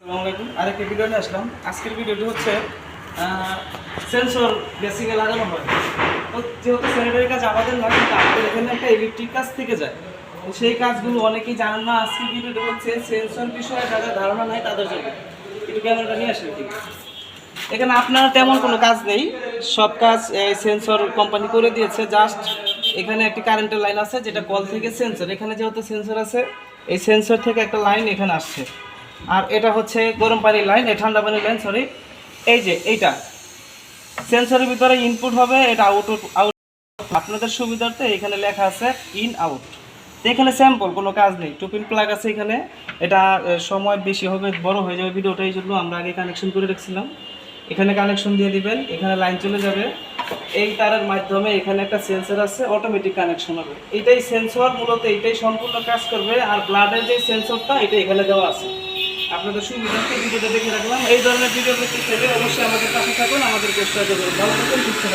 আসসালামু আলাইকুম। আরেকটা ভিডিও নিয়ে আসলাম। আজকের ভিডিওটি হচ্ছে সেন্সর বেসিকে লাগানো হয়। তো যেহেতু স্যানিটারি কাজ আমাদের নয়, কিন্তু আমাদের এখানে একটা ইলেকট্রিক কাজ থেকে যায়। তো সেই কাজগুলো অনেকেই জানেন না। আজকের ভিডিওটি হচ্ছে সেন্সর বিষয়ে যাদের ধারণা নাই তাদের জন্য। একটু ক্যামেরাটা নিয়ে আসেন ঠিক আছে। এখানে আপনার তেমন কোনো কাজ নেই, সব কাজ এই সেন্সর কোম্পানি করে দিয়েছে। জাস্ট এখানে একটি কারেন্টের লাইন আছে যেটা কল থেকে সেন্সর, এখানে যেহেতু সেন্সর আছে এই সেন্সর থেকে একটা লাইন এখানে আসছে। আর এটা হচ্ছে গরম পানির লাইন, এই ঠান্ডা পানির লাইন, সরি। এই যে এইটা সেন্সরের ভিতরে ইনপুট হবে, এটা আউট। আপনাদের সুবিধার্থে এখানে লেখা আছে ইন আউট। তো এখানে স্যাম্পল, কোনো কাজ নেই। টুপিন প্লাগ আছে এখানে। এটা সময় বেশি হবে, বড় হয়ে যাবে ভিডিওটা, এই জন্য আমরা আগে কানেকশন করে রাখছিলাম। এখানে কানেকশন দিয়ে দিবেন, এখানে লাইন চলে যাবে। এই তারের মাধ্যমে এখানে একটা সেন্সর আছে, অটোমেটিক কানেকশন হবে। এইটাই সেন্সর, মূলত এইটাই সম্পূর্ণ কাজ করবে। আর ব্লাডের যে সেন্সরটা এটা এখানে দেওয়া আছে। আপনাদের সুবিধার্থে ভিডিওটা দেখে রাখলাম। এই ধরনের ভিডিও দেখতে চাইলে অবশ্যই আমাদের পাশে থাকুন, আমাদের চেষ্টা করবেন। ভালো থাকুন, সুস্থ থাকুন।